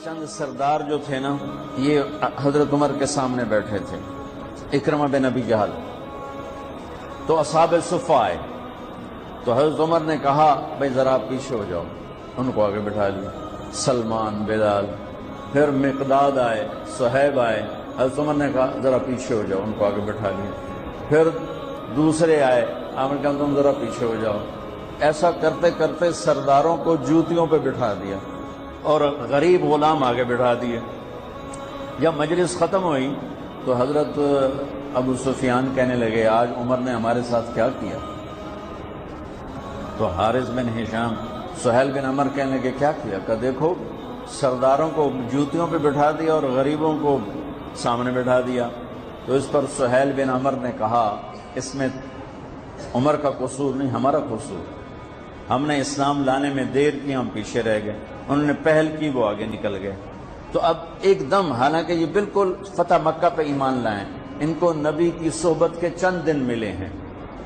چند سردار جو تھے نا، یہ حضرت عمر کے سامنے بیٹھے تھے، اکرمہ بن ابی جہل۔ تو اصحاب صفہ آئے تو حضرت عمر نے کہا بھائی ذرا آپ پیچھے ہو جاؤ، ان کو آگے بٹھا لیا۔ سلمان، بلال، پھر مقداد آئے، صہیب آئے، حضرت عمر نے کہا ذرا پیچھے ہو جاؤ، ان کو آگے بٹھا لیا۔ پھر دوسرے آئے، آپ نے کہا تم ذرا پیچھے ہو جاؤ۔ ایسا کرتے کرتے سرداروں کو جوتیوں پہ بٹھا دیا اور غریب غلام آگے بٹھا دیے۔ جب مجلس ختم ہوئی تو حضرت ابو سفیان کہنے لگے آج عمر نے ہمارے ساتھ کیا کیا؟ تو حارث بن ہشام، سہیل بن عمر کہنے لگے کیا کیا؟ کہ دیکھو سرداروں کو جوتیوں پہ بٹھا دیا اور غریبوں کو سامنے بٹھا دیا۔ تو اس پر سہیل بن عمر نے کہا اس میں عمر کا قصور نہیں، ہمارا قصور، ہم نے اسلام لانے میں دیر کی، ہم پیچھے رہ گئے، انہوں نے پہل کی، وہ آگے نکل گئے۔ تو اب ایک دم، حالانکہ یہ بالکل فتح مکہ پہ ایمان لائیں، ان کو نبی کی صحبت کے چند دن ملے ہیں،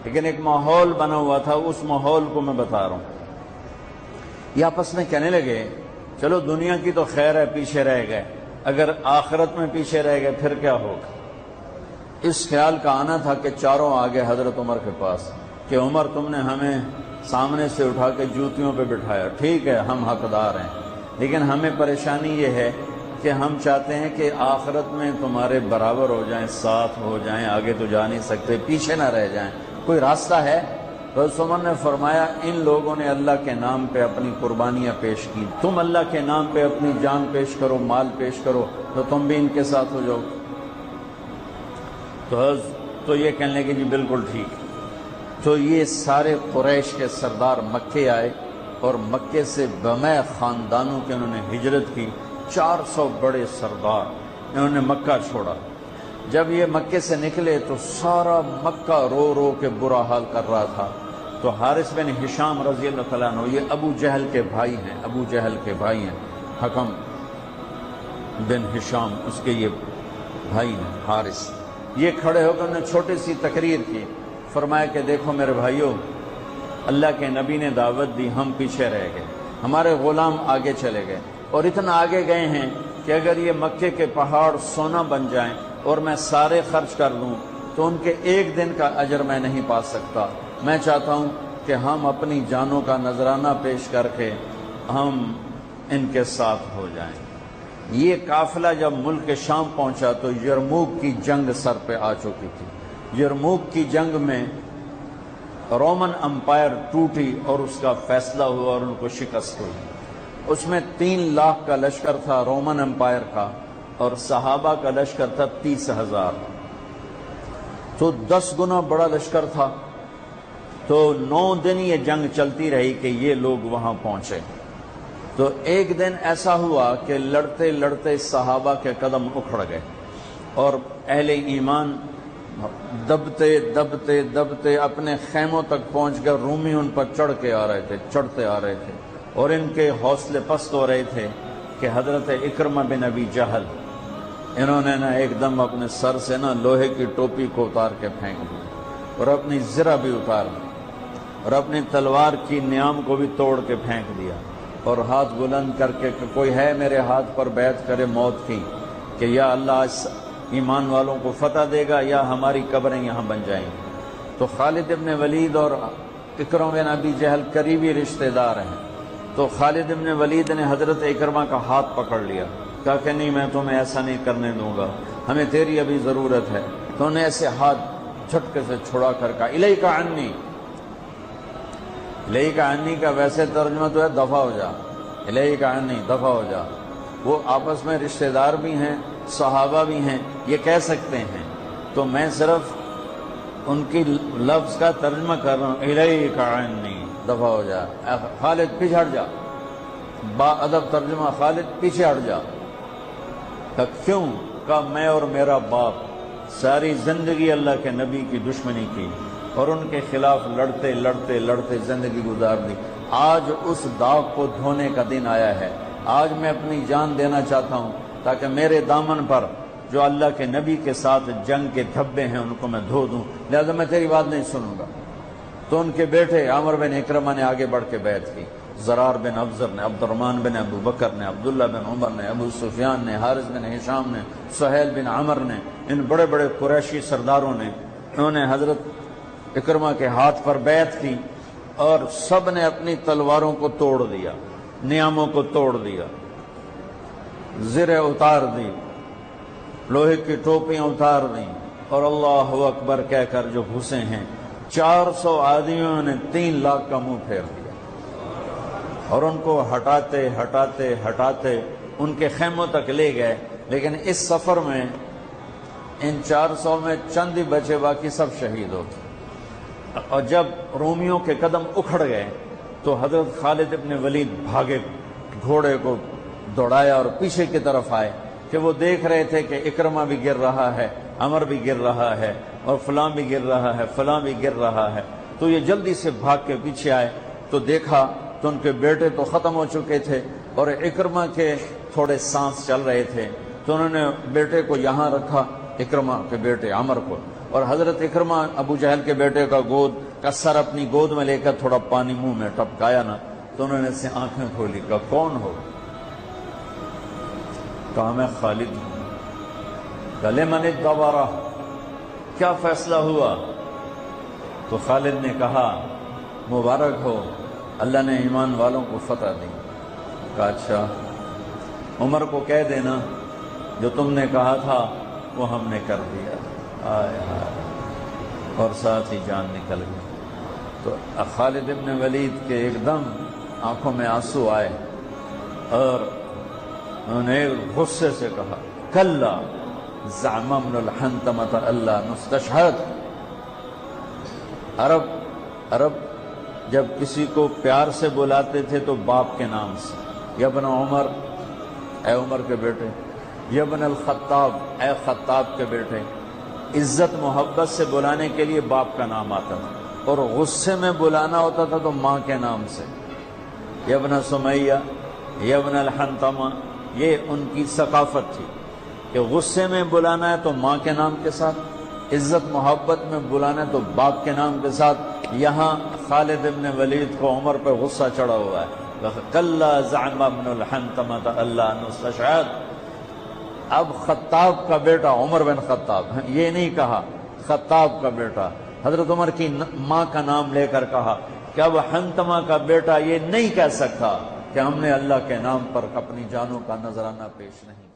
لیکن ایک ماحول بنا ہوا تھا، اس ماحول کو میں بتا رہا ہوں۔ یہ آپس میں کہنے لگے چلو دنیا کی تو خیر ہے، پیچھے رہ گئے، اگر آخرت میں پیچھے رہ گئے پھر کیا ہوگا؟ اس خیال کا آنا تھا کہ چاروں آگے حضرت عمر کے پاس کہ عمر تم نے ہمیں سامنے سے اٹھا کے جوتیوں پہ بٹھایا، ٹھیک ہے ہم حقدار ہیں، لیکن ہمیں پریشانی یہ ہے کہ ہم چاہتے ہیں کہ آخرت میں تمہارے برابر ہو جائیں، ساتھ ہو جائیں، آگے تو جا نہیں سکتے، پیچھے نہ رہ جائیں، کوئی راستہ ہے؟ حضرت عمر نے فرمایا ان لوگوں نے اللہ کے نام پہ اپنی قربانیاں پیش کی، تم اللہ کے نام پہ اپنی جان پیش کرو، مال پیش کرو، تو تم بھی ان کے ساتھ ہو جاؤ۔ تو یہ کہنے لگے جی بالکل ٹھیک۔ تو یہ سارے قریش کے سردار مکے آئے اور مکے سے بمع خاندانوں کے انہوں نے ہجرت کی، 400 بڑے سردار انہوں نے مکہ چھوڑا۔ جب یہ مکے سے نکلے تو سارا مکہ رو رو کے برا حال کر رہا تھا۔ تو حارث بن ہشام رضی اللہ تعالیٰ عنہ، یہ ابو جہل کے بھائی ہیں، ابو جہل کے بھائی ہیں، حکم بن ہشام اس کے یہ بھائی ہیں حارث، یہ کھڑے ہو کر انہوں نے چھوٹی سی تقریر کی، فرمایا کہ دیکھو میرے بھائیوں، اللہ کے نبی نے دعوت دی، ہم پیچھے رہ گئے، ہمارے غلام آگے چلے گئے، اور اتنا آگے گئے ہیں کہ اگر یہ مکے کے پہاڑ سونا بن جائیں اور میں سارے خرچ کر دوں تو ان کے ایک دن کا اجر میں نہیں پا سکتا۔ میں چاہتا ہوں کہ ہم اپنی جانوں کا نذرانہ پیش کر کے ہم ان کے ساتھ ہو جائیں۔ یہ قافلہ جب ملک شام پہنچا تو یرموک کی جنگ سر پہ آ چکی تھی۔ یرموک کی جنگ میں رومن امپائر ٹوٹی اور اس کا فیصلہ ہوا اور ان کو شکست ہوئی۔ اس میں 3 لاکھ کا لشکر تھا رومن امپائر کا، اور صحابہ کا لشکر تھا 30,000، تو 10 گنا بڑا لشکر تھا۔ تو 9 دن یہ جنگ چلتی رہی کہ یہ لوگ وہاں پہنچے۔ تو ایک دن ایسا ہوا کہ لڑتے لڑتے صحابہ کے قدم اکھڑ گئے اور اہل ایمان دبتے دبتے دبتے اپنے خیموں تک پہنچ گئے، رومی ان پر چڑھ کے آ رہے تھے، چڑھتے آ رہے تھے، اور ان کے حوصلے پست ہو رہے تھے کہ حضرت اکرمہ بن ابی جہل انہوں نے ایک دم اپنے سر سے لوہے کی ٹوپی کو اتار کے پھینک دی اور اپنی زرہ بھی اتار دی اور اپنی تلوار کی نیام کو بھی توڑ کے پھینک دیا، اور ہاتھ بلند کر کے کہ کوئی ہے میرے ہاتھ پر بیعت کرے موت کی کہ یا اللہ اس ایمان والوں کو فتح دے گا یا ہماری قبریں یہاں بن جائیں گی۔ تو خالد ابن ولید اور اکرمہ بن ابی جہل قریبی رشتہ دار ہیں، تو خالد ابن ولید نے حضرت اکرمہ کا ہاتھ پکڑ لیا، کہا کہ نہیں میں تمہیں ایسا نہیں کرنے دوں گا، ہمیں تیری ابھی ضرورت ہے۔ تو انہیں ایسے ہاتھ جھٹکے سے چھڑا کر کہا الیک عنی، الیک عنی کا ویسے ترجمہ تو ہے دفع ہو جا، الیک عنی دفع ہو جا۔ وہ آپس میں رشتہ دار بھی ہیں، صحابہ بھی ہیں، یہ کہہ سکتے ہیں، تو میں صرف ان کی لفظ کا ترجمہ کر رہا ہوں، الیک عنی دفع ہو جا، خالد پیچھے ہٹ جا، با ادب ترجمہ خالد پیچھے ہٹ جا۔ کیوں؟ کہا میں اور میرا باپ ساری زندگی اللہ کے نبی کی دشمنی کی اور ان کے خلاف لڑتے لڑتے لڑتے زندگی گزار دی، آج اس داغ کو دھونے کا دن آیا ہے، آج میں اپنی جان دینا چاہتا ہوں تاکہ میرے دامن پر جو اللہ کے نبی کے ساتھ جنگ کے دھبے ہیں ان کو میں دھو دوں، لہذا میں تیری بات نہیں سنوں گا۔ تو ان کے بیٹے عامر بن اکرمہ نے آگے بڑھ کے بیعت کی، زرار بن افزر نے، عبد الرحمن بن ابو بکر نے، عبداللہ بن عمر نے، ابو سفیان نے، حارث بن ہشام نے، سہیل بن عمر نے، ان بڑے بڑے قریشی سرداروں نے، انہوں نے حضرت اکرمہ کے ہاتھ پر بیعت کی اور سب نے اپنی تلواروں کو توڑ دیا، نیاموں کو توڑ دیا، زریں اتار دی، لوہے کی ٹوپیاں اتار دیں اور اللہ اکبر کہہ کر جو گھسے ہیں 400 آدمیوں نے 3 لاکھ کا منہ پھیر دیا اور ان کو ہٹاتے ہٹاتے ہٹاتے ان کے خیموں تک لے گئے۔ لیکن اس سفر میں ان 400 میں چند ہی بچے، باقی سب شہید ہو گئے۔ اور جب رومیوں کے قدم اکھڑ گئے تو حضرت خالد ابن ولید بھاگے، گھوڑے کو دوڑایا اور پیچھے کی طرف آئے کہ وہ دیکھ رہے تھے کہ اکرمہ بھی گر رہا ہے، عمر بھی گر رہا ہے اور فلاں بھی گر رہا ہے، فلاں بھی گر رہا ہے۔ تو یہ جلدی سے بھاگ کے پیچھے آئے تو دیکھا تو ان کے بیٹے تو ختم ہو چکے تھے اور اکرمہ کے تھوڑے سانس چل رہے تھے، تو انہوں نے بیٹے کو یہاں رکھا، اکرمہ کے بیٹے عمر کو، اور حضرت اکرمہ ابو جہل کے بیٹے کا سر اپنی گود میں لے کر تھوڑا پانی منہ میں ٹپکایا نا، تو انہوں نے اس سے آنکھیں کھولی، کہا کون ہو؟ کہا میں خالد ہوں۔ گلے من الدبارہ، کیا فیصلہ ہوا؟ تو خالد نے کہا مبارک ہو، اللہ نے ایمان والوں کو فتح دی۔ کہا اچھا، عمر کو کہہ دینا جو تم نے کہا تھا وہ ہم نے کر دیا۔ آئے ہائے، اور ساتھ ہی جان نکل گئی۔ تو خالد ابن ولید کے ایک دم آنکھوں میں آنسو آئے اور انہوں نے غصے سے کہا کلا زعم ابن الحنتمۃ اللہ نستشہد۔ عرب جب کسی کو پیار سے بلاتے تھے تو باپ کے نام سے، یا ابن عمر، اے عمر کے بیٹے، یا ابن الخطاب، اے خطاب کے بیٹے۔ عزت محبت سے بلانے کے لیے باپ کا نام آتا تھا، اور غصے میں بلانا ہوتا تھا تو ماں کے نام سے، یا ابن سمیہ، یا ابن الحنتمہ۔ یہ ان کی ثقافت تھی کہ غصے میں بلانا ہے تو ماں کے نام کے ساتھ، عزت محبت میں بلانا ہے تو باپ کے نام کے ساتھ۔ یہاں خالد ابن ولید کو عمر پہ غصہ چڑھا ہوا ہے، کلا زعم ابن الحنتمۃ اللہ نستشہد۔ اب خطاب کا بیٹا عمر بن خطاب، یہ نہیں کہا خطاب کا بیٹا، حضرت عمر کی ماں کا نام لے کر کہا کہ اب حنتمہ کا بیٹا یہ نہیں کہہ سکتا کہ ہم نے اللہ کے نام پر اپنی جانوں کا نذرانہ پیش نہیں